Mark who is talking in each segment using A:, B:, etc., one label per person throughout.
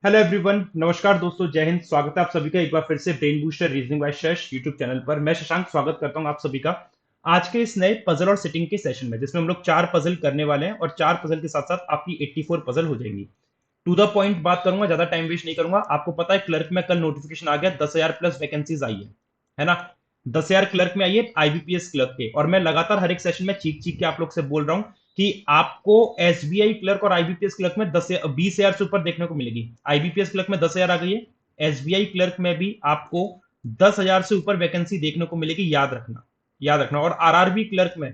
A: Hello everyone, नमस्कार दोस्तों, जय हिंद। स्वागत है आप सभी का एक बार फिर से brain booster reasoning by Shash YouTube channel पर। मैं शशांक स्वागत करता हूं आप सभी का आज के इस नए पजल और सिटिंग के सेशन में, जिसमें हम लोग 4 पजल करने वाले हैं और 4 पजल के साथ साथ आपकी 84 पजल हो जाएंगी। टू द पॉइंट बात करूंगा, ज्यादा टाइम वेस्ट नहीं करूंगा। आपको पता है क्लर्क में कल नोटिफिकेशन आ गया, 10,000 प्लस वैकेंसीज आई है ना। 10,000 क्लर्क में आई है आईबीपीएस क्लर्क के, और मैं लगातार हर एक सेशन में चीख चीख के आप लोग से बोल रहा हूं कि आपको एसबीआई क्लर्क और आईबीपीएस क्लर्क में 20,000 से ऊपर देखने को मिलेगी। आईबीपीएस क्लर्क में 10,000 आ गई है, एसबीआई क्लर्क में भी आपको 10,000 से ऊपर वैकेंसी देखने को मिलेगी। याद रखना, याद रखना। और आरआरबी क्लर्क में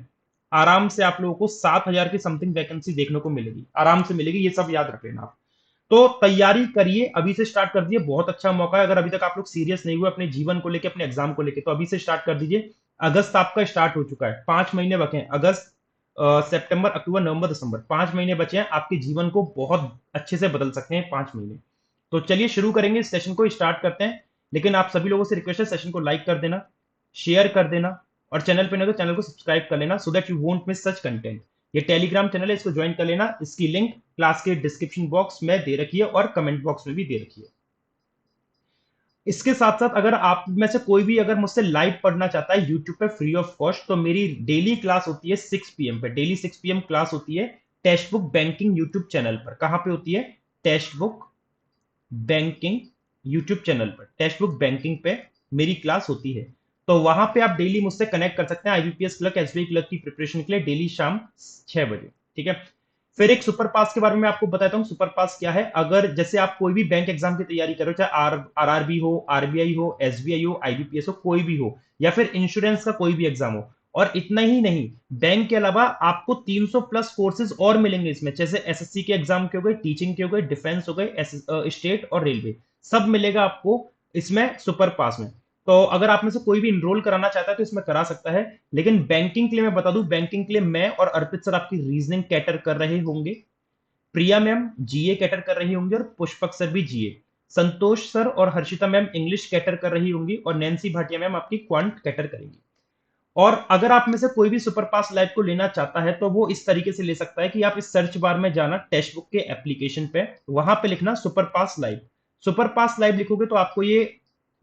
A: आराम से आप लोगों को 7,000 की समथिंग वैकेंसी देखने को मिलेगी, आराम से मिलेगी। ये सब याद रख लेना आप। तो तैयारी करिए, अभी से स्टार्ट कर दीजिए। बहुत अच्छा मौका है, अगर अभी तक आप लोग सीरियस नहीं हुए अपने जीवन को लेकर, अपने एग्जाम को लेकर, तो अभी से स्टार्ट कर दीजिए। अगस्त आपका स्टार्ट हो चुका है, 5 महीने बचे हैं। अगस्त, सितंबर, अक्टूबर, नवंबर, दिसंबर, 5 महीने बचे हैं। आपके जीवन को बहुत अच्छे से बदल सकते हैं 5 महीने। तो चलिए शुरू करेंगे, इस सेशन को स्टार्ट करते हैं। लेकिन आप सभी लोगों से रिक्वेस्ट है, सेशन को लाइक कर देना, शेयर कर देना, और चैनल पे नहीं तो चैनल को सब्सक्राइब कर लेना, so that you won't miss such content. ये टेलीग्राम चैनल है, इसको ज्वाइन कर लेना। इसकी लिंक क्लास के डिस्क्रिप्शन बॉक्स में दे रखी है और कमेंट बॉक्स में भी दे रखी है। इसके साथ साथ अगर आप में से कोई भी अगर मुझसे लाइव पढ़ना चाहता है यूट्यूब पे फ्री ऑफ कॉस्ट, तो मेरी डेली क्लास होती है 6 PM पे। डेली 6 PM क्लास होती है text book banking YouTube channel पर। कहां पे होती है? Text book banking YouTube channel पर, टेक्स्ट बुक बैंकिंग पे मेरी क्लास होती है। तो वहां पे आप डेली मुझसे कनेक्ट कर सकते हैं आईबीपीएस क्लर्क, एसबीआई क्लर्क की प्रिपरेशन के लिए, डेली शाम 6 बजे। ठीक है। फिर एक सुपर पास के बारे में आपको बताता हूँ। सुपर पास क्या है? अगर जैसे आप कोई भी बैंक एग्जाम की तैयारी करो, चाहे आरआरबी हो, आरबीआई हो, एसबीआई हो, आईबीपीएस हो, कोई भी हो, या फिर इंश्योरेंस का कोई भी एग्जाम हो, और इतना ही नहीं, बैंक के अलावा आपको 300 प्लस कोर्सेज और मिलेंगे इसमें, जैसे एसएससी के एग्जाम के हो गए, टीचिंग के हो गए, डिफेंस हो गए, स्टेट और रेलवे, सब मिलेगा आपको इसमें सुपर पास में। तो अगर आप में से कोई भी इनरोल कराना चाहता है तो इसमें करा सकता है। लेकिन बैंकिंग के लिए मैं बता दूं, बैंकिंग के लिए मैं और अर्पित सर आपकी रीजनिंग कैटर कर रहे होंगे, प्रिया मैम जीए कैटर कर रही होंगी, और पुष्पक सर भी जीए, संतोष सर और हर्षिता मैम इंग्लिश कैटर कर रही होंगी, और नैन्सी भाटिया मैम आपकी क्वांट कैटर करेंगी। और अगर आप में से कोई भी सुपर पास लाइव को लेना चाहता है तो वो इस तरीके से ले सकता है कि आप इस सर्च बार में जाना, टेक्स्ट बुक के एप्लीकेशन पे, वहां पे लिखना सुपर पास लाइव। सुपर पास लाइव लिखोगे तो आपको ये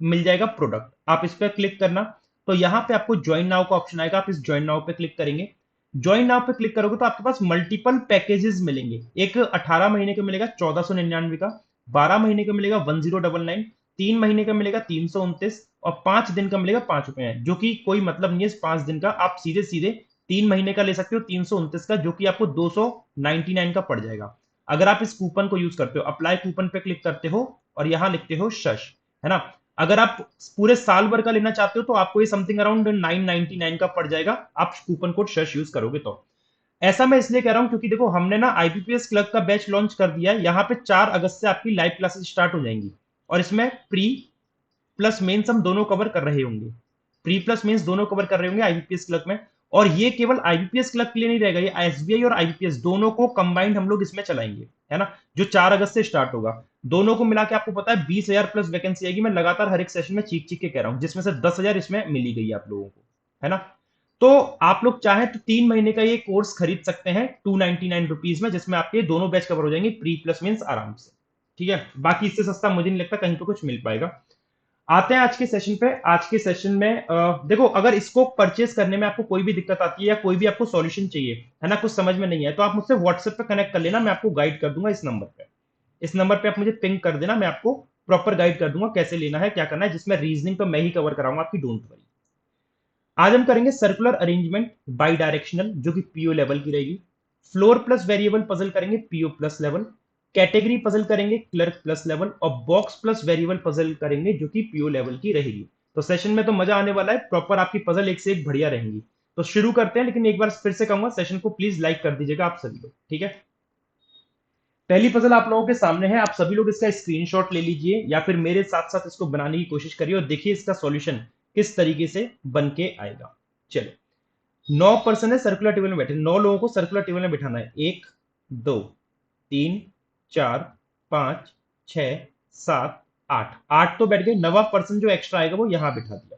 A: मिल जाएगा प्रोडक्ट, आप इस पर क्लिक करना। तो यहाँ पे आपको ज्वाइन नाउ का ऑप्शन आएगा, आप इस ज्वाइन नाउ पे क्लिक करेंगे। ज्वाइन नाउ पे क्लिक करोगे तो आपके पास मल्टीपल पैकेजेस मिलेंगे। एक 18 महीने का मिलेगा 1499 का, 12 महीने का मिलेगा 1099, 3 महीने का मिलेगा 329, और 5 दिन का मिलेगा 5 रुपए, जो कि कोई मतलब नहीं है। इस 5 दिन का आप सीधे सीधे 3 महीने का ले सकते हो 329 का, जो कि आपको 299 का पड़ जाएगा। अगर आप इस कूपन को यूज करते हो, अप्लाई कूपन पे क्लिक करते हो और यहां लिखते हो शश, है ना। अगर आप पूरे साल भर का लेना चाहते हो तो आपको ये समथिंग अराउंड 999 का पड़ जाएगा, आप कूपन कोड शश यूज करोगे तो। ऐसा मैं इसलिए कह रहा हूं क्योंकि देखो, हमने ना आईबीपीएस क्लर्क का बैच लॉन्च कर दिया है। यहाँ पे 4 अगस्त से आपकी लाइव क्लासेस स्टार्ट हो जाएंगी, और इसमें प्री प्लस मेंस हम दोनों कवर कर रहे होंगे। प्री प्लस मेंस दोनों कवर कर रहे होंगे आईबीपीएस क्लर्क में। और ये केवल आईबीपीएस क्लर्क के लिए नहीं रहेगा, ये एसबीआई और आईबीपीएस दोनों को कंबाइंड हम लोग इसमें चलाएंगे, है ना। जो 4 अगस्त से स्टार्ट होगा, दोनों को मिला के आपको पता है 20,000 प्लस वैकेंसी आएगी। मैं लगातार हर एक सेशन में चीख चीख के कह रहा हूं, जिसमें से 10,000 इसमें मिली गई आप लोगों को, है ना। तो आप लोग चाहें तो 3 महीने का ये कोर्स खरीद सकते हैं 299 रुपीज में, जिसमें आपके दोनों बैच कवर हो जाएंगे, प्री प्लस मीन्स आराम से। ठीक है, बाकी इससे सस्ता मुझे नहीं लगता कहीं पे कुछ मिल पाएगा। आते हैं आज के सेशन पे। आज के सेशन में देखो, अगर इसको परचेस करने में आपको कोई भी दिक्कत आती है या कोई भी आपको सॉल्यूशन चाहिए, है ना, कुछ समझ में नहीं है, तो आप मुझसे व्हाट्सएप पे कनेक्ट कर लेना, मैं आपको गाइड कर दूंगा इस नंबर पे। इस नंबर पे आप मुझे पिंग कर देना, मैं आपको प्रॉपर गाइड कर दूंगा कैसे लेना है, क्या करना है, जिसमें रीजनिंग तो मैं ही कवर कराऊंगा आपकी, डोंट वरी। आज हम करेंगे सर्कुलर अरेंजमेंट बाई डायरेक्शनल, जो कि पीओ लेवल की रहेगी। फ्लोर प्लस वेरिएबल पजल करेंगे PO plus level. Category puzzle करेंगे क्लर्क प्लस लेवल, और बॉक्स प्लस वेरिएबल पजल करेंगे जो कि पीओ लेवल की रहेगी। तो सेशन में तो मजा आने वाला है, प्रॉपर आपकी पजल एक से एक बढ़िया रहेंगी। तो शुरू करते हैं, लेकिन एक बार फिर से कहूंगा, सेशन को प्लीज लाइक कर दीजिएगा आप सभी लोग, ठीक है। पहली पजल आप लोगों के सामने है, आप सभी लोग इसका स्क्रीनशॉट ले लीजिए या फिर मेरे साथ साथ इसको बनाने की कोशिश करिए, और देखिए इसका सॉल्यूशन किस तरीके से बन के आएगा। चलो, 9 पर्सन है सर्कुलर टेबल में बैठे, 9 लोगों को सर्कुलर टेबल में बिठाना है। 1, 2, 3, 4, 5, 6, 7, 8, 8 तो बैठ गए। 9वां पर्सन जो एक्स्ट्रा आएगा वो यहां बिठा दिया।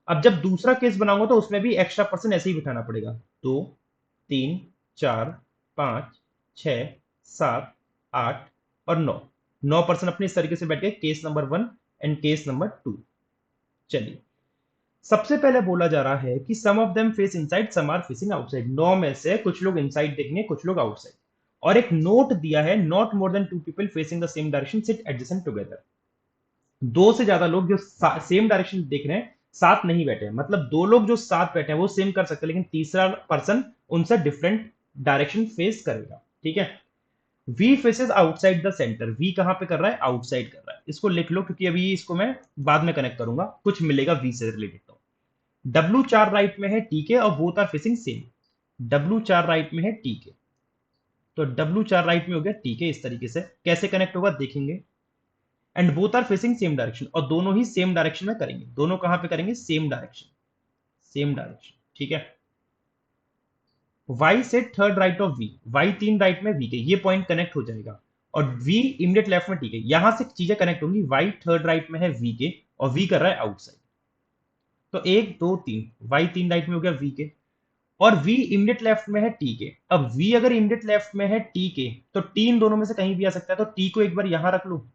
A: अब जब दूसरा केस बनाऊंगा तो उसमें भी एक्स्ट्रा पर्सन ऐसे ही बिठाना पड़ेगा। 2, 3, 4, 5, 6, 7, 8 और 9। 9% अपने इस तरीके से बैठ गए, case number 1 and case number 2। चलिए, सबसे पहले बोला जा रहा है कि some of them face inside, some are facing outside. 9 में से कुछ लोग इनसाइड देखेंगे, कुछ लोग आउटसाइड। और एक नोट दिया है, not more than 2 people facing the same direction sit adjacent together. 2 से ज्यादा लोग जो सेम डायरेक्शन देख रहे हैं साथ नहीं बैठे हैं, मतलब 2 लोग जो साथ बैठे हैं वो सेम कर सकते हैं, लेकिन तीसरा पर्सन उनसे डिफरेंट डायरेक्शन फेस करेगा। ठीक है। V faces outside the centre. V कहां पे कर रहा है? आउटसाइड कर रहा है। इसको लिख लो, क्योंकि अभी इसको मैं बाद में कनेक्ट करूंगा, कुछ मिलेगा वी से रिलेटेड। तो डब्ल्यू 4 राइट में है, टीके, और both are facing same. W 4 right में है, टीके, तो डब्ल्यू 4 राइट में हो गया, टीके। इस तरीके से कैसे कनेक्ट होगा देखेंगे। And both are facing same direction, और दोनों ही सेम डायरेक्शन में करेंगे। दोनों कहां पे करेंगे? Same direction, same direction. ठीक है। y से third right of v, y 3 right में v के, ये पॉइंट कनेक्ट हो जाएगा। और v इमीडिएट लेफ्ट में, ठीक है, यहां से चीजें कनेक्ट होंगी। y थर्ड राइट में है v के, और v कर रहा है आउटसाइड। तो 1 2 3, y 3 राइट में हो गया v के, और v इमीडिएट लेफ्ट में है t के। अब v अगर इमीडिएट लेफ्ट में है t के, तो t इन दोनों में से कहीं भी आ सकता है, तो t को एक बार यहां रख लो,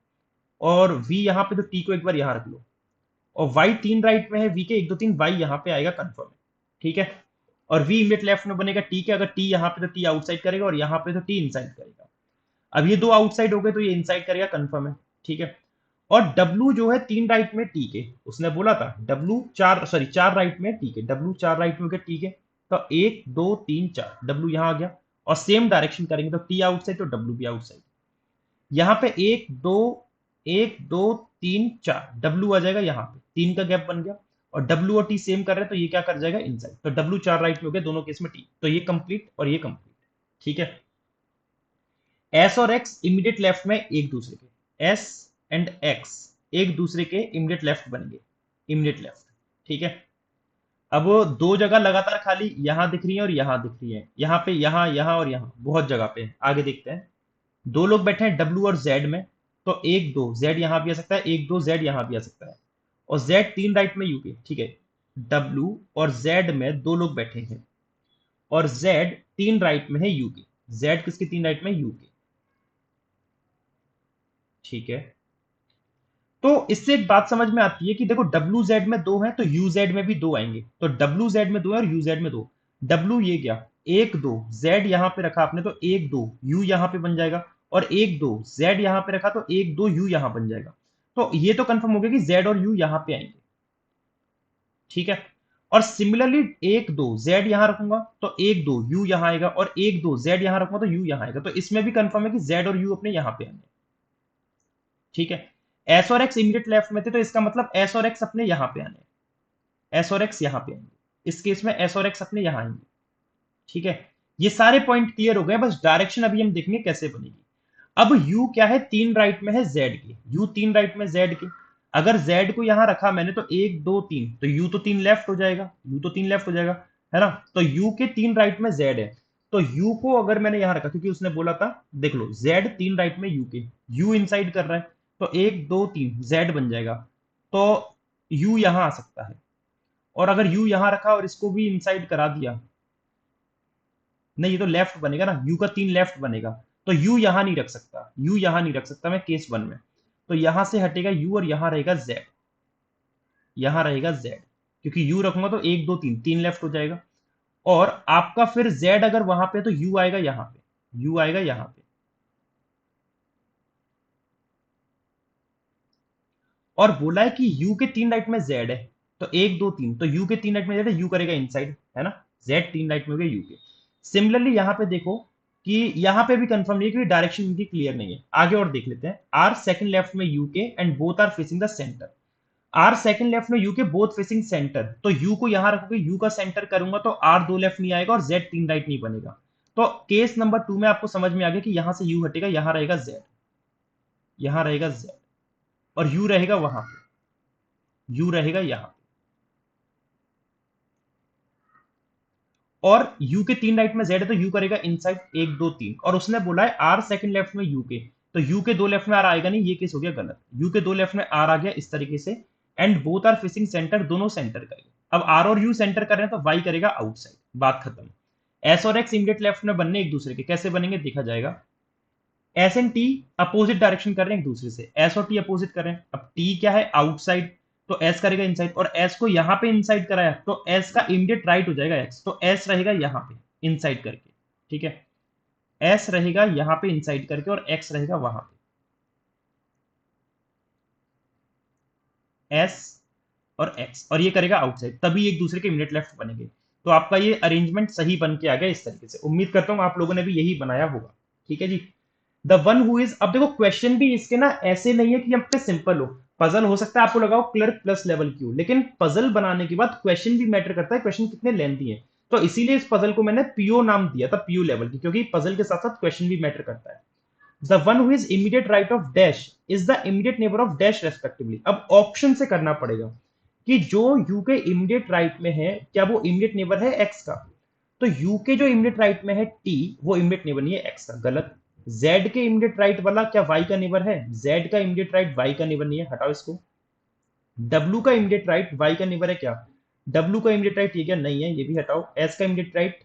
A: और v यहां पे, तो t को एक बार यहां रख लो। और y 3 राइट में है v के, 1 2 3, y यहां पे आएगा कंफर्म है। ठीक है। और v इमीडिएट लेफ्ट में बनेगा t के, अगर t यहां पे तो t आउटसाइड करेगा, और यहां पे तो t इनसाइड करेगा। अब ये दो आउटसाइड हो गए, तो ये इनसाइड करेगा, कंफर्म है। ठीक है। और W जो है 3 राइट में टी के, उसने बोला था W 4, सॉरी 4 राइट में टी के, W 4 राइट में हो गया टी के, तो 1 2 3 4, W यहां आ गया, और सेम डायरेक्शन करेंगे, तो T आउटसाइड तो W भी आउटसाइड। यहां पे 1 2 1 2 3 4, W आ जाएगा यहां पे, 3 का गैप बन गया, और W और T सेम कर रहे हैं, तो ये क्या कर जाएगा? इनसाइड। तो W 4 राइट में हो गया दोनों केस में T, तो ये कंप्लीट और ये कंप्लीट। ठीक है। S और X इमीडिएट लेफ्ट में एक दूसरे के, S एंड X एक दूसरे के इमीडिएट लेफ्ट बनेंगे, इमीडिएट लेफ्ट। ठीक है। अब वो दो जगह लगातार खाली यहां दिख रही है और यहां दिख रही है, यहां पे, यहां, यहां और यहां, बहुत जगह पे। आगे देखते हैं। दो लोग बैठे हैं W और Z में, तो 1 2 Z यहां भी आ सकता है, 1 2 Z यहां भी आ सकता है, और Z 3 राइट में यूके। ठीक है। W और Z में दो लोग बैठे हैं, और Z 3 राइट में है यूके। Z किसके 3 राइट में? यूके। ठीक है। तो इससे एक बात समझ में आती है कि देखो, डब्ल्यू जेड में दो है, तो यू जेड में भी दो आएंगे। तो डब्ल्यू जेड में दो है और यू जेड में दो। डब्ल्यू ये गया, 1 2 जेड यहां पे रखा आपने, तो 1 2 यू यहां पे बन जाएगा, और 1 2 जेड यहां पे रखा, तो 1 2 यू यहां बन जाएगा। तो ये तो कंफर्म हो गया कि जेड और यू यहां पे आएंगे। ठीक है। और सिमिलरली 1 2 जेड यहां रखूंगा, तो 1 2 यू यहां आएगा, और 1 2 जेड यहां रखूंगा, तो यू यहां आएगा। तो इसमें भी कंफर्म है कि जेड और यू अपने यहां पे आएंगे। ठीक है। एस और एक्स इमीडिएट लेफ्ट में थे, तो इसका मतलब एस और एक्स अपने यहां पे आने, एस और एक्स यहां पे आएंगे। इस केस में एस और एक्स अपने यहां आएंगे। ठीक है। ये सारे पॉइंट क्लियर हो गए, बस डायरेक्शन अभी हम देखेंगे कैसे बनेगी। अब यू क्या है? 3 राइट में है जेड के, यू 3 राइट में जेड के। अगर जेड को यहां रखा मैंने, तो 1 2 3, तो यू तो 3 लेफ्ट हो जाएगा, यू तो 3 लेफ्ट हो जाएगा, है ना? तो यू के 3 राइट में जेड है, तो यू को अगर मैंने यहां रखा, क्योंकि उसने बोला था, देख लो, जेड 3 राइट में यू के, यू इनसाइड कर रहा है, तो 1 2 3 जेड बन जाएगा, तो यू यहां आ सकता है। और अगर यू यहां रखा और इसको भी इनसाइड करा दिया, नहीं, ये तो लेफ्ट बनेगा ना, यू का 3 लेफ्ट बनेगा, तो यू यहां नहीं रख सकता, यू यहां नहीं रख सकता मैं केस 1 में। तो यहां से हटेगा यू, और यहां रहेगा जेड, यहां रहेगा जेड, क्योंकि यू रखूंगा तो 1 2 3, 3 लेफ्ट हो जाएगा। और आपका फिर जेड अगर वहां पे, तो यू आएगा यहां पे, यू आएगा यहां पे। और बोला है कि यू के 3 राइट में जेड है, तो 1 2 3, तो यू के 3 राइट में जेड है, यू करेगा इनसाइड, है ना? जेड 3 राइट में हो गया यू के। सिमिलरली यहां पे देखो कि यहां पे भी कंफर्म नहीं है, कि डायरेक्शन इनकी क्लियर नहीं है। आगे और देख लेते हैं। आर सेकंड लेफ्ट में यू के, and both are facing the centre. R second left में यू के, बोथ फेसिंग सेंटर, तो यू को यहां रखोगे, यू का सेंटर करूंगा, तो आर 2 लेफ्ट नहीं आएगा, और जेड 3 राइट नहीं बनेगा। तो केस नंबर 2 में आपको समझ में आ गया कि यहां से यू हटेगा, यहां रहेगा जेड, यहां रहेगा जेड, और यू रहेगा वहां पे, यू रहेगा यहां। और यू के 3 राइट में जेड है, तो यू करेगा इनसाइड 1 2 3, और उसने बोला है आर सेकंड लेफ्ट में यू के, तो यू के 2 लेफ्ट में आर आएगा नहीं, ये केस हो गया गलत। यू के 2 लेफ्ट में आर आ गया इस तरीके से, and both are facing centre, दोनों सेंटर करेंगे। अब आर और यू सेंटर कर रहे हैं, तो वाई करेगा आउटसाइड, बात खत्म। एस और एक्स इमीडिएट लेफ्ट में बनने एक दूसरे के, कैसे बनेंगे देखा जाएगा। S and T opposite direction कर रहे हैं एक दूसरे से, एस और टी अपोजिट कर रहे हैं। अब टी क्या है, आउटसाइड, तो एस करेगा इनसाइड, और एस को यहां पे इनसाइड कराया तो एस का इमीडिएट राइट हो जाएगा एक्स, तो एस रहेगा यहां पे इनसाइड करके, ठीक है, एस रहेगा यहां पे इनसाइड करके और एक्स रहेगा वहां पे, एस और एक्स, और ये करेगा आउटसाइड, तभी एक दूसरे के इमीडिएट लेफ्ट बनेंगे। तो आपका ये अरेंजमेंट सही बन के आ गया इस तरीके से। उम्मीद करता हूं आप लोगों ने भी यही बनाया होगा, ठीक है जी। द वन हु इज, अब देखो क्वेश्चन भी इसके ना ऐसे नहीं है कि हम पे सिंपल हो, पजल हो सकता है आपको लगाओ क्लर्क प्लस लेवल क्यू, लेकिन पजल बनाने के बाद क्वेश्चन भी मैटर करता है, क्वेश्चन कितने लेंथी है। तो इसीलिए इस पजल को मैंने पीओ नाम दिया था, पीओ लेवल की, क्योंकि पजल के साथ साथ क्वेश्चन भी मैटर करता है। The one who is immediate right of dash is the immediate neighbour of dash respectively. अब ऑप्शन से करना पड़ेगा कि जो यू के इमीडिएट राइट में है क्या वो इमीडिएट नेबर है एक्स का, तो यू के जो इमीडिएट राइट में है टी वो इमीडिएट नेबर नहीं है एक्स का, गलत। जेड के इमीडिएट राइट वाला क्या वाई का नेबर है, जेड का इमीडिएट राइट वाई का नेबर नहीं है, हटाओ इसको। डब्ल्यू का इमीडिएट राइट वाई का नेबर है क्या, डब्ल्यू का इमीडिएट राइट ये क्या, नहीं है, ये भी हटाओ। एस का इमीडिएट राइट,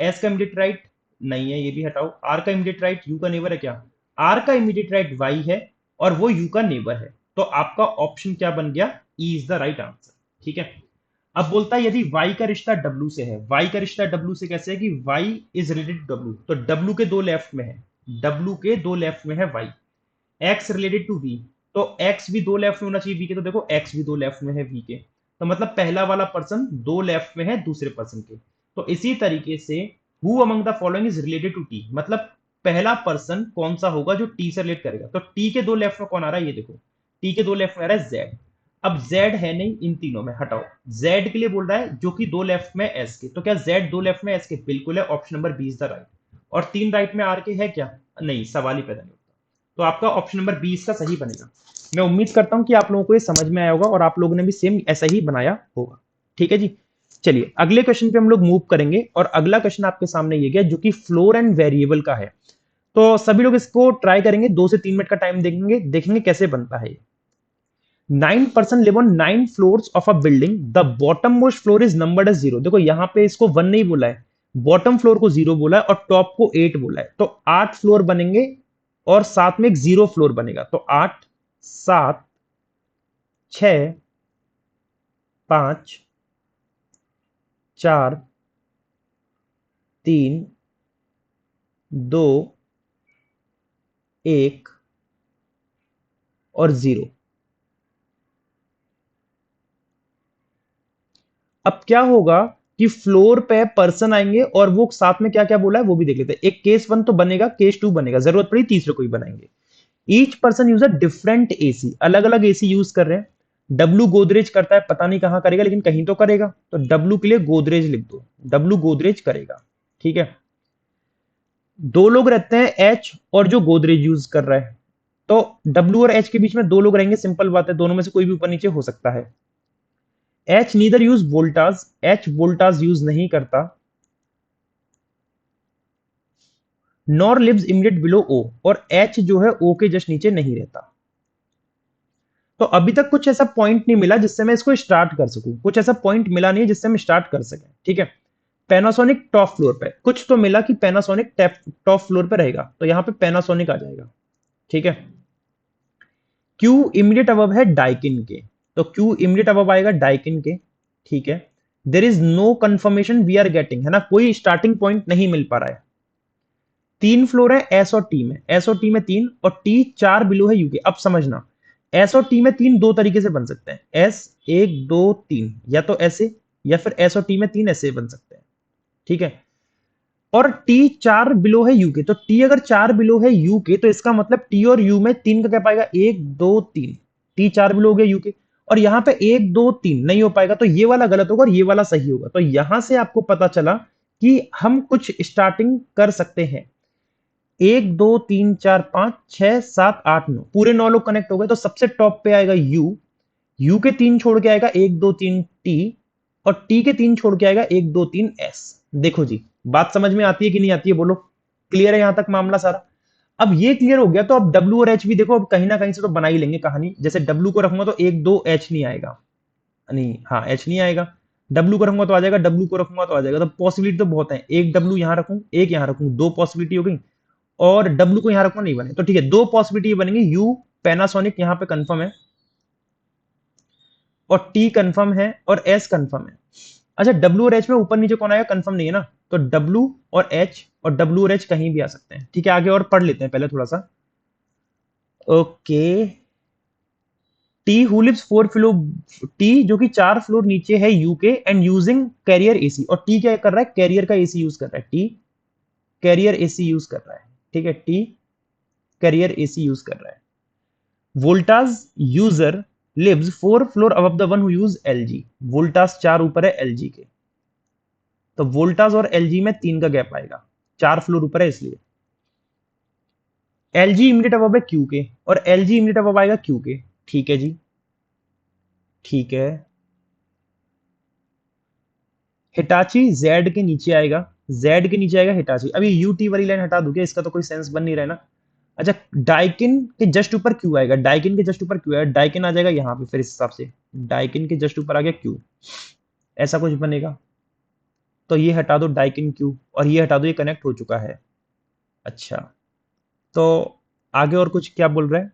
A: एस का इमीडिएट राइट नहीं है, ये भी हटाओ। आर का इमीडिएट राइट यू का नेबर है क्या, आर का इमीडिएट राइट वाई है और वो यू का नेबर है, तो आपका ऑप्शन क्या बन गया, ई इज द राइट आंसर, ठीक है। अब बोलता है यदि y का रिश्ता w से है, y का रिश्ता w से कैसे है कि y is related to w, तो w के दो लेफ्ट में है, w के दो लेफ्ट में है y, x related to v, तो x भी दो लेफ्ट में होना चाहिए v के, तो देखो x भी दो लेफ्ट में है v के, तो मतलब पहला वाला पर्सन दो लेफ्ट में है दूसरे पर्सन के। तो इसी तरीके से who among the following is related to t, मतलब पहला पर्सन कौन सा होगा जो t से रिलेट करेगा, तो t के दो लेफ्ट में कौन आ रहा है, ये देखो t के दो लेफ्ट में आ रहा है z। अब z है नहीं इन तीनों में, हटाओ, z के लिए बोल रहा है जो कि दो लेफ्ट में s के, तो क्या z दो लेफ्ट में s के, बिल्कुल है, ऑप्शन नंबर 20 द राइट। और तीन राइट में r के है क्या, नहीं, सवाल ही पैदा नहीं होता, तो आपका ऑप्शन नंबर 20 का सही बनेगा। मैं उम्मीद करता हूं कि आप लोगों को ये समझ में आया होगा और आप लोगों ने भी सेम ऐसा ही बनाया होगा, ठीक है जी। चलिए अगले क्वेश्चन पे हम लोग मूव करेंगे, और अगला क्वेश्चन आपके सामने ये गया जो कि फ्लोर एंड वेरिएबल का है। तो सभी लोग इसको ट्राई करेंगे, 2 से 3 मिनट का टाइम देखेंगे, देखेंगे कैसे बनता है। 9 person live on 9 floors of a building. The bottommost floor is numbered as 0. देखो यहां पे इसको 1 नहीं बोला है, बॉटम फ्लोर को 0 बोला है और टॉप को 8 बोला है, तो 8 फ्लोर बनेंगे और साथ में एक 0 फ्लोर बनेगा, तो 8 7 6 5 4 3 2 1 और 0। अब क्या होगा कि फ्लोर पे पर्सन आएंगे और वो साथ में क्या क्या बोला है वो भी देख लेते हैं। एक केस 1 तो बनेगा, केस 2 बनेगा, जरूरत पड़ी तीसरे को भी बनाएंगे। Each person use a different AC, अलग अलग एसी यूज कर रहे हैं। डब्लू गोदरेज करता है, पता नहीं कहां करेगा लेकिन कहीं तो करेगा, तो डब्लू के लिए गोदरेज लिख दो, डब्लू गोदरेज करेगा, ठीक है। दो लोग रहते हैं एच और जो गोदरेज यूज कर रहा है, तो डब्लू और एच के बीच में दो लोग रहेंगे, सिंपल बात है, दोनों में से कोई भी ऊपर नीचे हो सकता है। H neither use Voltas, H Voltas use नहीं करता। नॉर लिव्स इमीडिएट बिलो ओ, और एच जो है ओ के जस्ट नीचे नहीं रहता। तो अभी तक कुछ ऐसा पॉइंट नहीं मिला जिससे मैं इसको स्टार्ट कर सकूं, कुछ ऐसा पॉइंट मिला नहीं है जिससे हम स्टार्ट कर सकें, ठीक है। पैनासोनिक टॉप फ्लोर पे, कुछ तो मिला कि पैनासोनिक टॉप फ्लोर पे रहेगा, तो यहां पे पैनासोनिक आ जाएगा, ठीक है। क्यू इमीडिएट अबव है डाइकिन के, तो क्यू इमीडिएट अबव आएगा डाइकिन के, ठीक है। There is no confirmation we are getting, है ना, कोई स्टार्टिंग पॉइंट नहीं मिल पा रहा है। 3 फ्लोर है एस और टी में, एस और टी में 3 और टी 4 बिलो है यूके। अब समझना, एस और टी में 3 दो तरीके से बन सकते हैं, एस 1 2 3, या तो ऐसे, या फिर एस और टी में 3 ऐसे बन सकते हैं, ठीक है। और टी 4 बिलो है यू के, तो टी अगर 4 बिलो है यू के तो इसका मतलब टी और यू में 3 का क्या पाएगा, 1 2 3, टी 4 बिलो हो गया यू के, और यहां पे 1 2 3 नहीं हो पाएगा, तो ये वाला गलत होगा और ये वाला सही होगा। तो यहां से आपको पता चला कि हम कुछ स्टार्टिंग कर सकते हैं। 1 2 3 4 5 6 7 8 9, पूरे 9 लोग कनेक्ट हो गए, तो सबसे टॉप पे आएगा यू, यू के 3 छोड़ के आएगा 1 2 3 टी, और टी के 3 छोड़ के आएगा 1 2 3 एस। देखो जी बात समझ में आती है कि नहीं आती है, बोलो, क्लियर है यहां तक मामला सारा। अब ये क्लियर हो गया तो अब डब्ल्यू और एच भी देखो, अब कहीं ना कहीं से तो बना ही लेंगे कहानी। जैसे डब्ल्यू को रखूंगा तो 1 2 एच नहीं आएगा, नहीं, हाँ एच नहीं आएगा। डब्ल्यू को रखूंगा तो आ जाएगा, डब्ल्यू को रखूंगा तो आ जाएगा, तो पॉसिबिलिटी तो बहुत है, एक डब्ल्यू यहां रखूं एक यहां रखूं, दो पॉसिबिलिटी हो गई। और W को यहां रखो नहीं बने, तो ठीक है, दो पॉसिबिलिटी बनेंगी, U पैनासोनिक यहां पे कंफर्म है और T कंफर्म है और S कंफर्म है। अच्छा, W और H में ऊपर नीचे कौन आएगा कंफर्म नहीं है ना, तो W और H और W और H कहीं भी आ सकते हैं। ठीक है, आगे और पढ़ लेते हैं पहले थोड़ा सा। Okay, T who lives 4 floor, T जो कि 4 फ्लोर नीचे है U के एंड यूजिंग कैरियर एसी, और T क्या कर रहा है, कैरियर का एसी यूज कर रहा है, T कैरियर एसी यूज कर रहा है। ठीक है, T कैरियर एसी यूज कर रहा है। Voltas user lives 4 floor above the one who use LG, Voltas 4 ऊपर है एलजी के, तो वोल्टाज और एलजी में 3 का गैप आएगा, 4 फ्लोर ऊपर है इसलिए। एलजी इमीडिएट अबव है क्यू के और एलजी इमीडिएट अबव आएगा क्यू के। ठीक है जी, ठीक है। हिटाची जेड के नीचे आएगा, जेड के नीचे आएगा हिटाची। अभी यूटी वाली लाइन हटा दूंगा, इसका तो कोई सेंस बन नहीं रहा है ना। अच्छा, डाइकिन के जस्ट ऊपर क्यू आएगा, डाइकिन के जस्ट ऊपर क्यू आएगा, डाइकिन आ जाएगा यहाँ पे, फिर इस हिसाब से डाइकिन के जस्ट ऊपर आ गया क्यू, ऐसा कुछ बनेगा। तो ये हटा दो डाइकिन क्यू और ये हटा दो, ये कनेक्ट हो चुका है। अच्छा, तो आगे और कुछ क्या बोल रहा है,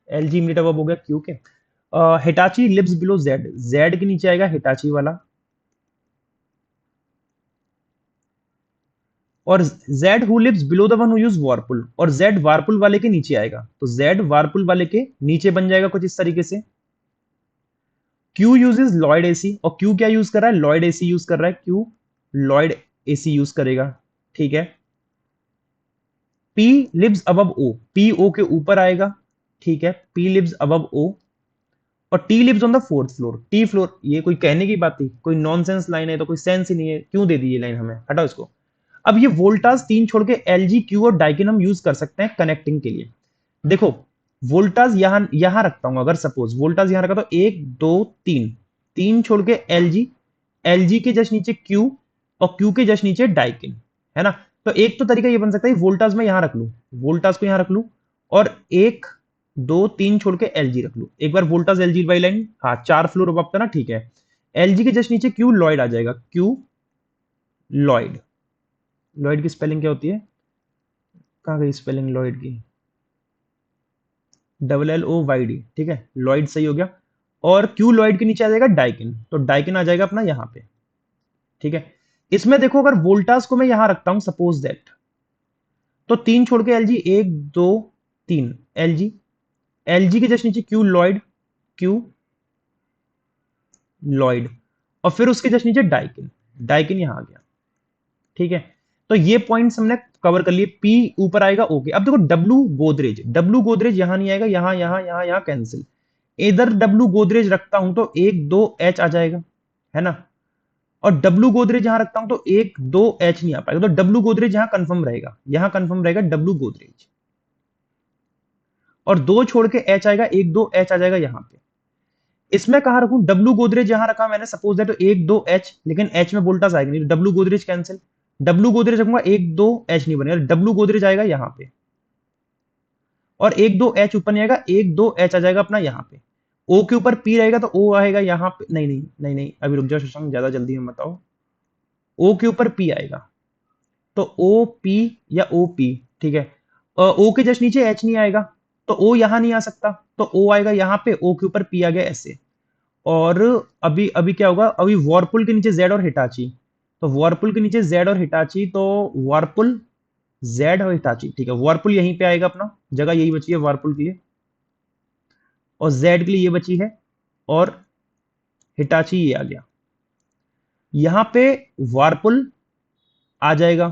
A: एलजी इमीडिएट अब हो गया Q K. Hitachi lives below Z, Z के नीचे आएगा हिटाची वाला, और Z who lives below the one who use Whirlpool, और जेड वारपुल वाले के नीचे आएगा, तो जेड वारपुल वाले के नीचे बन जाएगा कुछ इस तरीके से। क्यू यूजेस लॉयड एसी, और क्यू क्या यूज कर रहा है, लॉयड एसी यूज कर रहा है, क्यू लॉयड एसी यूज करेगा। ठीक है, पी लिव्स अबव ओ, पी ओ के ऊपर आएगा। ठीक है, पी लिव्स अबव ओ और T lives on the 4th floor, T floor, ये कोई कहने की बात थी, कोई नॉनसेंस लाइन है, तो कोई सेंस ही नहीं है, क्यों दे दी ये लाइन हमें, हटाओ इसको। अब ये वोल्टाज 3 छोड़ के एलजी क्यू और डाइकिन हम यूज कर सकते हैं कनेक्टिंग के लिए। देखो, वोल्टाज यहां रखता हूं, अगर सपोज वोल्टाज यहां रखा तो 1 2 3, 3 छोड़ के एलजी, एलजी के जस्ट नीचे क्यू और क्यू के जस्ट नीचे डाइकिन, है ना। तो एक तो तरीका ये बन सकता है वोल्टाज में यहां रख लू, वोल्टाज को यहां रख लू और 1 2 3 छोड़ के एलजी रख लू। एक बार वोल्टाज एलजी बाई लाइन, हाँ 4 फ्लोर अब था ना, ठीक है। एलजी के जस्ट नीचे क्यू लॉयड आ जाएगा, क्यू लॉयड, लॉयड की स्पेलिंग क्या होती है, कहां गई स्पेलिंग लॉयड की, LLOYD, ठीक है, लॉयड सही हो गया। और क्यू लॉयड के नीचे आ जाएगा डाइकिन, तो डाइकिन आ जाएगा अपना यहां पे। ठीक है, इसमें देखो अगर वोल्टाज को मैं यहां रखता हूं सपोज दैट, तो 3 छोड़ के एलजी, 1 2 3 एलजी, एलजी के जस्ट नीचे क्यू लॉयड, क्यू लॉयड, और फिर उसके जस्ट नीचे डाइकिन, डाइकिन यहां आ गया। ठीक है, तो ये पॉइंट्स हमने कवर कर लिए। पी ऊपर आएगा ओके। अब देखो डब्लू गोदरेज, डब्लू गोदरेज यहां नहीं आएगा, यहां यहां यहां यहां कैंसिल। इधर डब्लू गोदरेज रखता हूं तो 1 2 एच आ जाएगा, है ना। और डब्लू गोदरेज यहां रखता हूं तो 1 2 एच नहीं आ पाएगा, तो डब्लू गोदरेज यहां कंफर्म रहेगा, यहां कंफर्म रहेगा डब्लू गोदरेज। और 2 छोड़ के एच आएगा, 1 2 एच आ जाएगा यहां पे। इसमें कहां रखूं, डब्लू गोदरेज यहां रखा मैंने सपोज दैट, तो 1 2 एच, लेकिन एच में वोल्टाज आएगा नहीं, W Godrej cancel. W Godrej रखूंगा 1 2 एच नहीं बनेगा, डब्लू गोदरेज आएगा यहां पे, और 1 2 एच ऊपर नहीं आएगा, 1 2 एच आ जाएगा अपना यहां पे। ओ के ऊपर पी रहेगा तो ओ आएगा यहां पे, नहीं नहीं नहीं नहीं, अभी रुक जाओ शशांक, ज्यादा जल्दी में बताओ। ओ के ऊपर पी आएगा, तो ओ पी या ओ पी, ठीक है। ओ के जस्ट नीचे एच नहीं आएगा, तो ओ यहां नहीं आ सकता, तो ओ आएगा यहां पे, ओ के ऊपर पी आ गया ऐसे। और अभी अभी क्या होगा, अभी वॉरपुल के नीचे जेड और हिटाची, तो वॉरपुल के नीचे जेड और हिटाची, तो वॉरपुल जेड और हिटाची, ठीक है। वॉरपुल यहीं पे आएगा, अपना जगह यही बची है वॉरपुल के लिए, और जेड के लिए ये बची है, और हिटाची ये आ गया। यहां पे वारपुल आ जाएगा,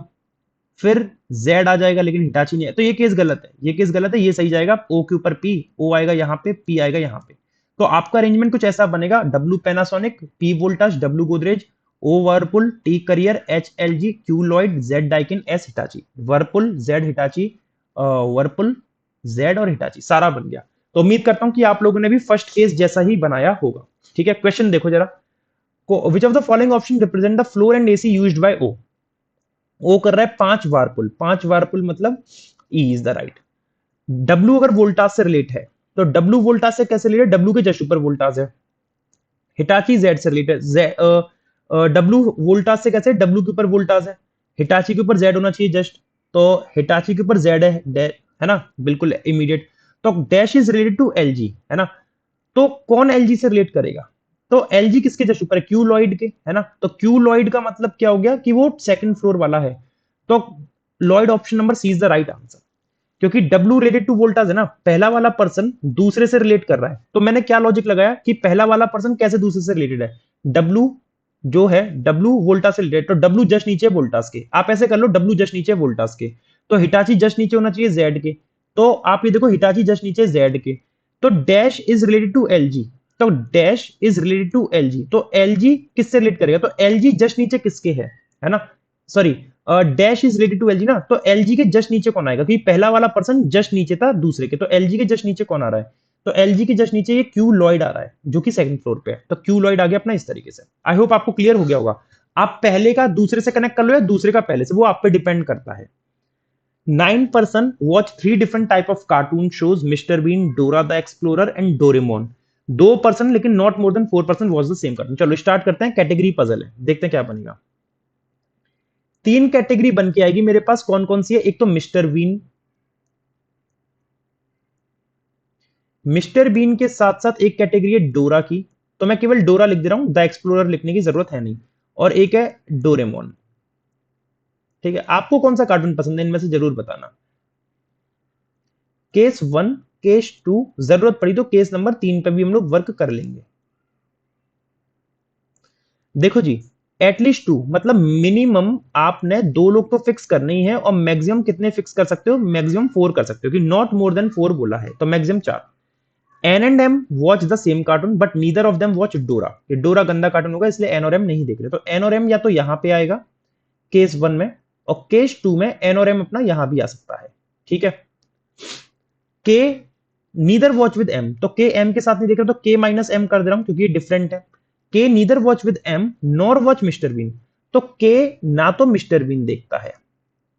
A: फिर जेड आ जाएगा, लेकिन हिटाची नहीं है, तो ये केस गलत है, ये केस गलत है, ये सही जाएगा। ओ के ऊपर पी, ओ आएगा यहां पे, पी आएगा यहां पे। तो आपका अरेंजमेंट कुछ ऐसा बनेगा, W Panasonic, P Voltas, W Godrej, O Whirlpool, T Carrier, H L G, Q Lloyd, Z Daikin, S Hitachi. Whirlpool Z Hitachi, Whirlpool Z और हिटाची, सारा बन गया। तो उम्मीद करता हूं कि आप लोगों ने भी फर्स्ट केस जैसा ही बनाया होगा। ठीक है, क्वेश्चन देखो जरा, which of the following option represent the floor and AC used by O. O कर रहा है 5 वारपुल, 5 वारपुल मतलब E is the right. W अगर वोल्टाज से रिलेट है, तो डब्ल्यू वोल्टाज से कैसे रिलेटेड, डब्ल्यू के जस्ट ऊपर वोल्टाज है। हिटाची जेड से रिलेटेड, डब्ल्यू वोल्टाज से कैसे, डब्ल्यू के ऊपर वोल्टाज है, हिटाची के ऊपर जेड होना चाहिए जस्ट। तो हिटाची के ऊपर जेड है ना, बिल्कुल इमीडिएट। तो dash is related to LG, है ना। तो कौन एलजी से रिलेट करेगा? तो एलजी किसके जस्ट ऊपर है? क्यूलॉइड के, है ना। तो क्यूलॉइड का मतलब क्या हो गया कि वो सेकंड फ्लोर वाला है। तो Lloyd option number C is the right answer, क्योंकि डब्ल्यू रिलेटेड टू वोल्टाज है ना, पहला वाला पर्सन दूसरे से रिलेट कर रहा है। तो मैंने क्या लॉजिक लगाया कि पहला वाला पर्सन कैसे दूसरे से रिलेटेड है? डब्ल्यू जो है, डब्ल्यू वोल्टास से रिलेटेड, तो डब्ल्यू जस्ट नीचे वोल्टास के, आप ऐसे कर लो डब्ल्यू जस्ट नीचे वोल्टास के। तो हिटाची जस्ट नीचे होना चाहिए जेड के। तो आप ये देखो हिटाची जस्ट नीचे जेड के। तो dash is related to LG. तो dash is related to LG, तो एलजी किससे रिलेट करेगा? तो एलजी जस्ट नीचे किसके है ना, sorry, dash is related to LG ना, तो एलजी के जस्ट नीचे कौन आएगा? क्योंकि पहला वाला पर्सन जस्ट नीचे था दूसरे के, तो एलजी के जस्ट नीचे कौन आ रहा है? तो एलजी के जस्ट नीचे ये क्यू लॉइड आ रहा है, जो कि सेकंड फ्लोर पे है। तो क्यू लॉइड आ गया अपना इस तरीके से। आई होप आपको क्लियर हो गया होगा। आप पहले का दूसरे से कनेक्ट कर लो या दूसरे का पहले से, वो आप पे डिपेंड करता है। 9 person watch 3 different type of cartoon shows, Mr Bean, Dora the Explorer and Doraemon. 2 person लेकिन not more than 4 person watch the same cartoon. चलो स्टार्ट करते हैं, कैटेगरी पजल है, देखते हैं क्या बनेगा। 3 कैटेगरी बन के आएगी मेरे पास, कौन कौन सी है? एक तो मिस्टर बीन, मिस्टर बीन के साथ साथ एक कैटेगरी है डोरा की, तो मैं केवल डोरा लिख दे रहा हूं, द एक्सप्लोरर लिखने की जरूरत है नहीं। और एक है डोरेमोन। ठीक है, आपको कौन सा कार्टून पसंद है इनमें से जरूर बताना। केस 1, केस 2, जरूरत पड़ी तो केस नंबर 3 पे भी हम लोग वर्क कर लेंगे। देखो जी, एटलीस्ट 2 मतलब मिनिमम आपने 2 लोग तो फिक्स करने ही है, और मैक्सिमम कितने फिक्स कर सकते हो? मैक्सिमम 4 कर सकते हो, कि नॉट मोर देन 4 बोला है, तो maximum 4। N and M watch the same cartoon but neither of them watch Dora. ये डोरा गंदा कार्टून होगा, इसलिए एन और एम नहीं देख रहे। तो एन और एम या तो यहां पे आएगा केस 1 में, और केस 2 में एन और एम अपना यहां भी आ सकता है। ठीक है, K neither watch with M, तो के एम के साथ नहीं देख रहे, तो के माइनस एम कर दे रहा हूं क्योंकि ये डिफरेंट है। K neither watch with M nor watch Mr Bean, तो के ना तो मिस्टर बीन देखता है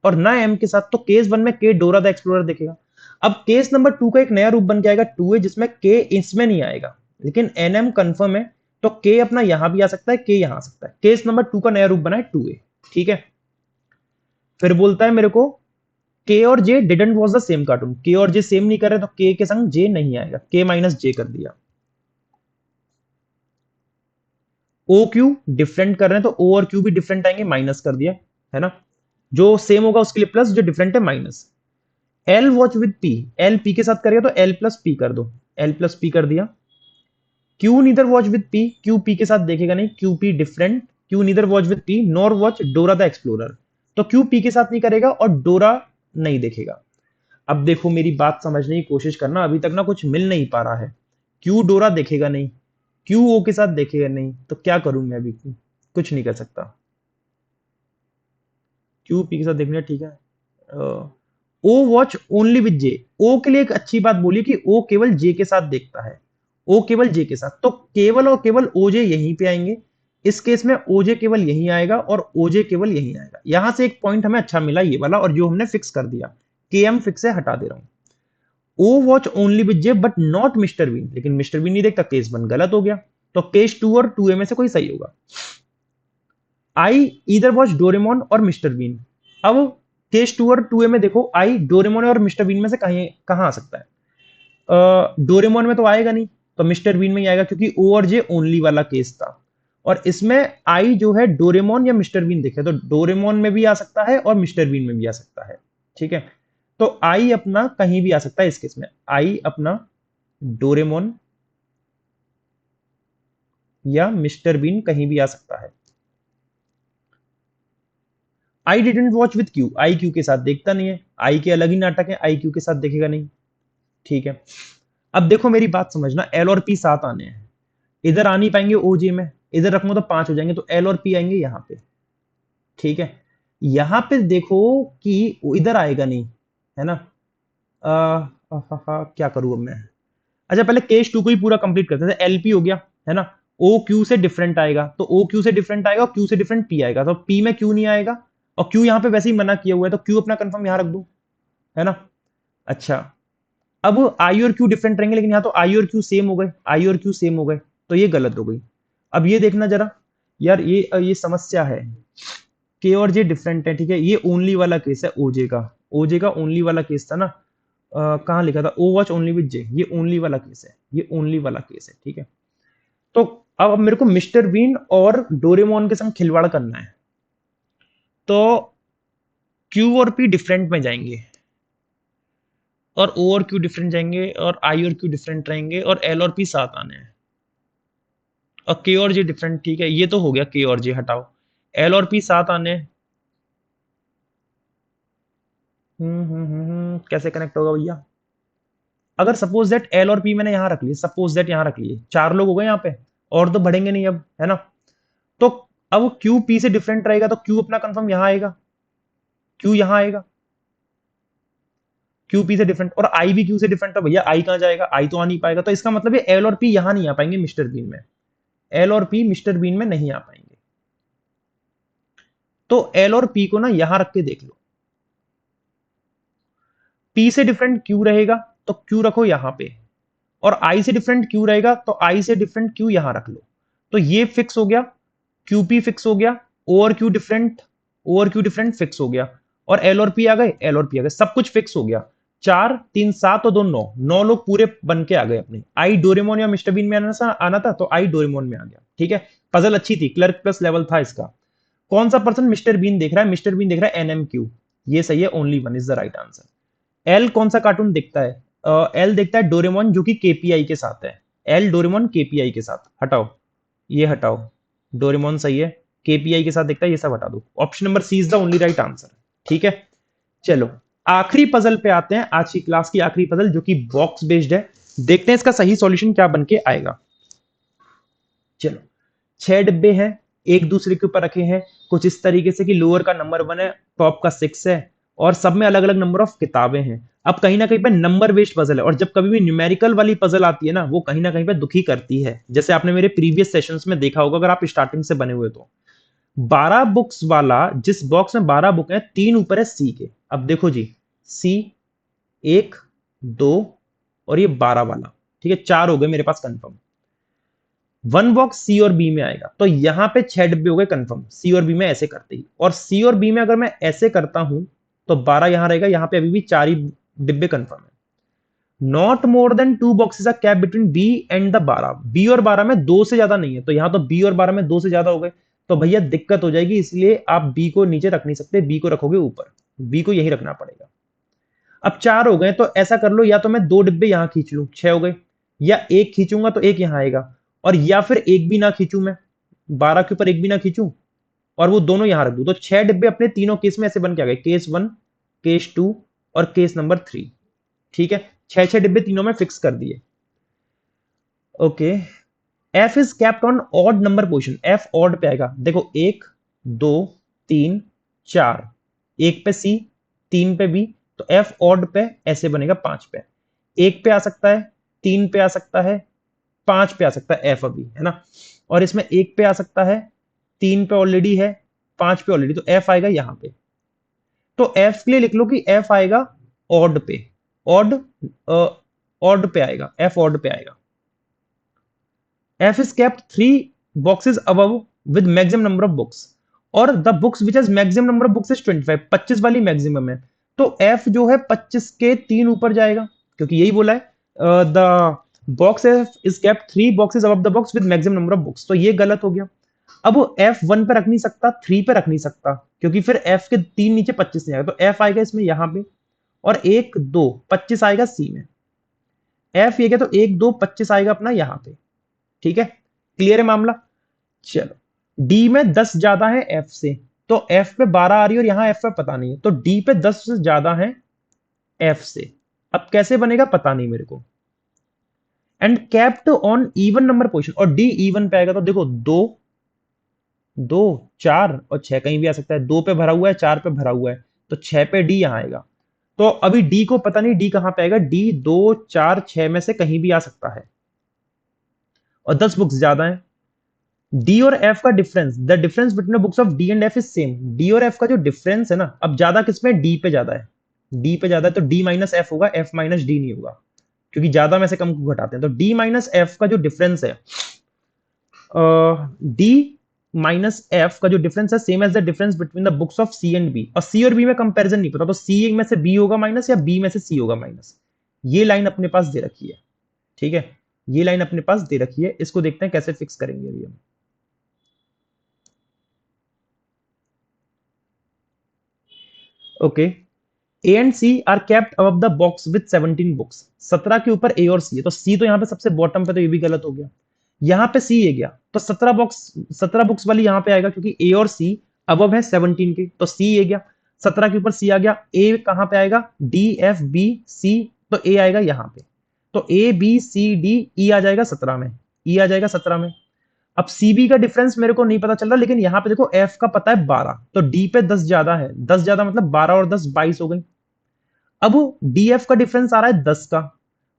A: और ना एम के साथ, तो केस 1 में के डोरा द एक्सप्लोरर देखेगा। अब केस नंबर 2 का एक नया रूप बन के आएगा 2 है, जिसमें के इसमें नहीं आएगा, लेकिन एन एम कंफर्म है, तो के अपना यहां भी आ सकता है, के यहां आ सकता है। केस नंबर 2 का नया रूप बना है 2A। ठीक है, फिर बोलता है मेरे को के और J didn't watch the same cartoon. K और जे सेम नहीं कर रहे, तो के के संग जे नहीं आएगा, के माइनस जे कर दिया। ओ क्यू डिफरेंट कर रहे हैं, तो ओ और क्यू भी डिफरेंट आएंगे, माइनस कर दिया, है ना। जो सेम होगा उसके लिए प्लस, जो डिफरेंट है minus. L watch with P, L P के साथ करेगा तो एल प्लस पी कर दो, एल प्लस पी कर दिया। Q neither watch with P, Q P के साथ देखेगा नहीं, Q P different, Q neither watch with P nor watch डोरा द एक्सप्लोरर, तो क्यू पी के साथ नहीं करेगा और डोरा नहीं देखेगा। अब देखो मेरी बात समझने की कोशिश करना, अभी तक ना कुछ मिल नहीं पा रहा है। क्यू डोरा देखेगा नहीं, क्यू ओ के साथ देखेगा नहीं, तो क्या करूं मैं? अभी कुछ नहीं कर सकता। क्यू पी के साथ देखना ठीक है। ओ वॉच ओनली विद जे, ओ के लिए एक अच्छी बात बोली कि ओ केवल जे के साथ देखता है, ओ केवल जे के साथ, तो केवल और केवल ओजे यहीं पे आएंगे। इस केस में ओजे केवल यहीं आएगा और ओजे केवल यहीं आएगा। यहां से एक पॉइंट हमें अच्छा मिला ये वाला, और जो हमने फिक्स कर दिया, के एम फिक्स से हटा दे रहा हूं। O watch only with J but not Mr Bean, लेकिन मिस्टर बीन नहीं देखता, केस 1 गलत हो गया। तो केस 2 और 2A में से कोई सही होगा। आई इधर वॉच डोरेमोन और मिस्टर बीन। अब केस 2 और 2A में देखो, आई डोरेमोन और मिस्टर बीन में से कहीं कहां आ सकता है? डोरेमोन में तो आएगा नहीं, तो मिस्टर बीन में ही आएगा, क्योंकि ओ और जे ओनली वाला केस था। और इसमें आई जो है डोरेमोन या मिस्टर बीन देखे, तो डोरेमोन में भी आ सकता है और मिस्टर बीन में भी आ सकता है। ठीक है, तो आई अपना कहीं भी आ सकता है इस केस में, आई अपना डोरेमोन या मिस्टर बीन कहीं भी आ सकता है। I didn't watch with Q, I Q के साथ देखता नहीं है, आई के अलग ही नाटक है, आई क्यू के साथ देखेगा नहीं। ठीक है, अब देखो मेरी बात समझना, एल और पी साथ आने हैं, इधर आ नहीं पाएंगे ओजे में, इधर रखूंगा तो 5 हो जाएंगे, तो एल और पी आएंगे यहां पे। ठीक है, यहां पे देखो कि इधर आएगा नहीं, है ना। क्या करूं अब मैं? अच्छा पहले केस 2 को ही पूरा कंप्लीट करते हैं। एलपी हो गया, है ना। ओ क्यू से डिफरेंट आएगा, तो ओ क्यू से डिफरेंट आएगा, और क्यू से डिफरेंट पी आएगा, तो पी में क्यू नहीं आएगा, और क्यू यहां पे वैसे ही मना किया हुआ है, तो क्यू अपना कंफर्म यहां रख दो, है ना। अच्छा, अब आई और क्यू डिफरेंट रहेंगे, लेकिन यहां तो आई और क्यू सेम हो गए, आई और क्यू सेम हो गए, तो ये गलत हो गई। अब ये देखना जरा, यार ये समस्या है। के और जे डिफरेंट है, ठीक है। ये ओनली वाला केस है ओजे का, ओजे का ओनली वाला केस था ना। कहाँ लिखा था, ओ वॉच ओनली विद जे, ये ओनली वाला केस है, ये ओनली वाला केस है, ठीक है। तो अब मेरे को मिस्टर बीन और डोरेमोन के संग खिलवाड़ करना है, तो क्यू और पी डिफरेंट में जाएंगे, और ओ और क्यू डिफरेंट जाएंगे, और आई और क्यू डिफरेंट रहेंगे, और एल और पी साथ आने हैं, और के और जे डिफरेंट, ठीक है। ये तो हो गया, के और जे हटाओ, एल और पी साथ आने हैं। कैसे कनेक्ट होगा भैया? अगर सपोज दैट एल और पी मैंने यहां रख लिए, सपोज दैट यहां रख लिए, चार लोग हो गए यहाँ पे, और तो बढ़ेंगे नहीं अब, है ना। तो अब क्यू पी से डिफरेंट रहेगा, तो क्यू अपना कंफर्म यहां आएगा, क्यू यहां आएगा, क्यू पी से डिफरेंट, और आई भी क्यू से डिफरेंट है भैया, आई कहां जाएगा, आई तो आ नहीं पाएगा, तो इसका मतलब है एल और पी यहां नहीं आ पाएंगे मिस्टर बीन में, एल और पी मिस्टर बीन में नहीं आ पाएंगे। तो एल और पी को ना यहां रख के देख लो, पी से डिफरेंट क्यू रहेगा तो क्यू रखो यहां पे, और आई से डिफरेंट क्यू रहेगा तो आई से डिफरेंट क्यू यहां रख लो। तो ये फिक्स हो गया, क्यूपी फिक्स हो गया, ओ और क्यू डिफरेंट, ओ और क्यू डिफरेंट फिक्स हो गया, और एल और पी आ गए, एल और पी आ गए, सब कुछ फिक्स हो गया। चार तीन सात और दो नौ, नौ लोग पूरे बन के आ गए अपने। आई डोरेमोन या मिस्टर बीन में आना था, तो आई डोरेमोन में आ गया, ठीक है। पजल अच्छी थी, क्लर्क प्लस लेवल था इसका। कौन सा पर्सन मिस्टर बीन देख रहा है? मिस्टर बीन देख रहा है एनएमक्यू, ये सही है, only one is the right answer. L कौन सा कार्टून देखता है? एल देखता है डोरेमोन, जो कि केपीआई के साथ है। एल डोरेमोन केपीआई के साथ, हटाओ ये हटाओ, डोरेमोन सही है, केपीआई के साथ देखता है, ये सब हटा दो। Option number C is the only right answer, ठीक है। चलो आखिरी पजल पे आते हैं, आज की क्लास की आखिरी पजल, जो कि बॉक्स बेस्ड है। देखते हैं इसका सही सॉल्यूशन क्या बन के आएगा। चलो, छह डिब्बे हैं, एक दूसरे के ऊपर रखे हैं, कुछ इस तरीके से कि लोअर का नंबर 1 है, टॉप का 6 है, और सब में अलग अलग नंबर ऑफ किताबें हैं। अब कहीं ना कहीं पे नंबर बेस्ड पजल है, और जब कभी भी न्यूमेरिकल वाली पजल आती है ना, वो कहीं ना कहीं पे दुखी करती है, जैसे आपने मेरे प्रीवियस सेशंस में देखा होगा, अगर आप स्टार्टिंग से बने हुए तो। 12 बुक्स वाला, जिस बॉक्स में 12 बुक है, 3 ऊपर है सी के। अब देखो जी, सी, 1, 2, और ये 12 वाला, ठीक है, 4 हो गए मेरे पास कंफर्म। वन बॉक्स सी और बी में आएगा, तो यहां पे 6 डिब्बे हो गए कंफर्म, सी और बी में ऐसे करते ही। और सी और बी में अगर मैं ऐसे करता हूं, तो 12 यहां रहेगा, यहां पे अभी भी 4 ही डिब्बे कंफर्म है। Not more than 2 boxes are kept between B and the 12, B और 12 में 2 से ज्यादा नहीं है, तो यहां तो बी और 12 में 2 से ज्यादा हो गए, तो भैया दिक्कत हो जाएगी, इसलिए आप बी को नीचे रख नहीं सकते, बी को रखोगे ऊपर, बी को यही रखना पड़ेगा। अब 4 हो गए, तो ऐसा कर लो, या तो मैं 2 डिब्बे यहां खींच लूं, 6 हो गए, या एक खींचूंगा तो एक यहां आएगा, और या फिर एक भी ना खींचूं मैं, 12 के ऊपर एक भी ना खींचूं, और वो दोनों यहां रख दूं, तो 6 डिब्बे अपने तीनों केस में ऐसे बन के आ गए, केस 1, केस 2 और केस नंबर 3, ठीक है। 6 डिब्बे तीनों में फिक्स कर दिए। Okay, F is kept on odd number position, F odd पे आएगा, देखो 1, 2, 3, 4, एक पे सी, 3 पे बी, तो एफ ऑड पे ऐसे बनेगा, 5 पे, एक पे आ सकता है, 3 पे आ सकता है, 5 पे आ सकता है एफ अभी, है ना। और इसमें एक पे आ सकता है, 3 पे ऑलरेडी है, 5 पे ऑलरेडी, तो एफ आएगा यहां पे। तो एफ के लिए लिख लो कि एफ आएगा ऑड पे, ऑड, ऑड पे आएगा, एफ ऑड पे आएगा। F is kept 3 boxes above with maximum number of books, और the books which has maximum number of books is 25, 25 वाली मैक्सिमम है, तो एफ जो है 25 के 3 ऊपर जाएगा, क्योंकि यही बोला है, the box F is kept 3 boxes above the box with maximum number of books, तो ये गलत हो गया। अब वो एफ 1 पे रख नहीं सकता, 3 पे रख नहीं सकता, क्योंकि फिर एफ के 3 नीचे 25 नहीं आएगा, तो एफ आएगा इसमें यहां पे, और 1 2 25 आएगा सी में, एफ ये क्या, तो 1 2 25 आएगा अपना यहां पे, ठीक है। क्लियर है मामला? चलो, डी में 10 ज्यादा है एफ से, तो एफ पे 12 आ रही है, और यहां एफ पे पता नहीं है, तो डी पे 10 से ज्यादा है एफ से। अब कैसे बनेगा पता नहीं मेरे को। And kept on even number position, और डी इवन पे आएगा, तो देखो 2 2 4 और 6 कहीं भी आ सकता है, 2 पे भरा हुआ है, 4 पे भरा हुआ है, तो 6 पे डी यहां आएगा। तो अभी डी को पता नहीं, डी कहां पे आएगा, डी 2 4 6 में से कहीं भी आ सकता है, और 10 बुक्स ज्यादा है। डी और एफ का difference, the difference between books of D and F is same, D और एफ का जो डिफरेंस है ना, अब ज्यादा किसमें, डी पे ज्यादा है, डी पे ज्यादा है, तो डी माइनस एफ होगा, एफ माइनस डी नहीं होगा, क्योंकि ज्यादा में से कम को घटाते हैं, तो डी माइनस एफ का जो डिफरेंस है, डी माइनस एफ का जो डिफरेंस है same as the difference between the books of C and B, और सी और बी में कंपैरिजन नहीं पता तो सी में से बी होगा माइनस या बी में से सी होगा माइनस। ये लाइन अपने पास दे रखी है, ठीक है, ये लाइन अपने पास दे रखी है, इसको देखते हैं कैसे फिक्स करेंगे अभी हम। Okay, A and C are kept above the box with 17 books. 17 के ऊपर ए और सी है, तो सी तो यहाँ पे सबसे बॉटम पे, तो ये भी गलत हो गया। यहाँ पे सी है गया, तो 17 बुक्स वाली यहाँ पे आएगा, क्योंकि ए और सी अबव है 17 के, तो सी ए गया, 17 के ऊपर सी आ गया। ए कहाँ पे आएगा, डी एफ बी सी, तो ए आएगा यहाँ पे, तो A B C D E आ जाएगा 17 में, ई आ जाएगा 17 में। अब सीबी का डिफरेंस मेरे को नहीं पता चल रहा, लेकिन यहाँ पे देखो एफ का पता है 12, तो डी पे 10 ज्यादा है, 10 ज्यादा मतलब 12 और 10 22 हो गई। अब डीएफ का डिफरेंस आ रहा है 10 का,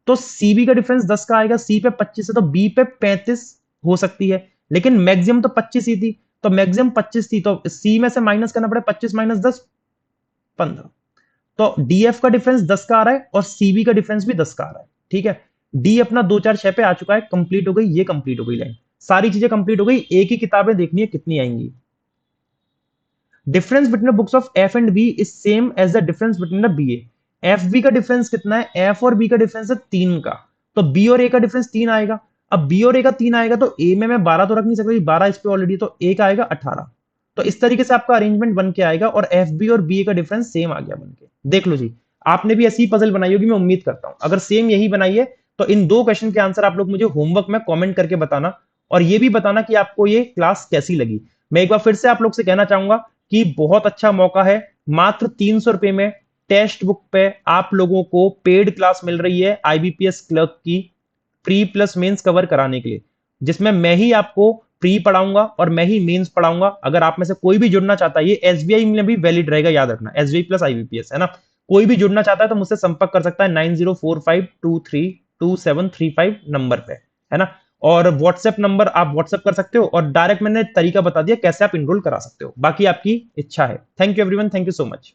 A: तो सीबी का डिफरेंस 10 का आएगा, सी पे 25 है तो बी पे 35 हो सकती है, लेकिन मैक्सिमम तो 25 ही थी, तो मैक्सिमम 25 थी, तो सी में से माइनस करना पड़े, 25 माइनस 10 15। तो डीएफ का डिफरेंस 10 का आ रहा है और सीबी का डिफरेंस भी 10 का आ रहा है, ठीक है। डी अपना 2 4 6 पे आ चुका है, कंप्लीट हो गई, ये कंप्लीट हो गई लाइन, सारी चीजें कंप्लीट हो गई। एक ही किताबें देखनी है कितनी आएंगी। Difference between books of F and B is same as the difference between the B A. F B का डिफरेंस कितना है, एफ और बी का डिफरेंस है 3 का, तो बी और ए का डिफरेंस 3 आएगा। अब बी और ए का 3 आएगा, तो ए में मैं 12 तो रख नहीं सकता, 12 इस पे ऑलरेडी, तो ए का आएगा 18। तो इस तरीके से आपका अरेंजमेंट बन के आएगा, और एफ बी और बी ए का डिफरेंस सेम आ गया बन के। देख लो जी, आपने भी ऐसी पजल बनाई होगी, मैं उम्मीद करता हूं। अगर सेम यही बनाई है तो इन 2 क्वेश्चन के आंसर आप लोग मुझे होमवर्क में कमेंट करके बताना, और ये भी बताना कि आपको ये क्लास कैसी लगी। मैं एक बार फिर से आप लोग से कहना चाहूंगा कि बहुत अच्छा मौका है, मात्र 300 रुपए में टेक्स्ट बुक पे आप लोगों को पेड क्लास मिल रही है आईबीपीएस क्लर्क की, प्री प्लस मेंस कवर कराने के लिए, जिसमें मैं ही आपको प्री पढ़ाऊंगा और मैं ही मेंस पढ़ाऊंगा। अगर आप में से कोई भी जुड़ना चाहता है, ये एसबीआई में भी वैलिड रहेगा, याद रखना, एसबीआई प्लस आईबीपीएस है ना। कोई भी जुड़ना चाहता है तो मुझसे संपर्क कर सकता है 9045232735 नंबर पे, है ना। और व्हाट्सएप नंबर आप व्हाट्सएप कर सकते हो, और डायरेक्ट मैंने तरीका बता दिया कैसे आप इनरोल करा सकते हो, बाकी आपकी इच्छा है। Thank you everyone, thank you so much.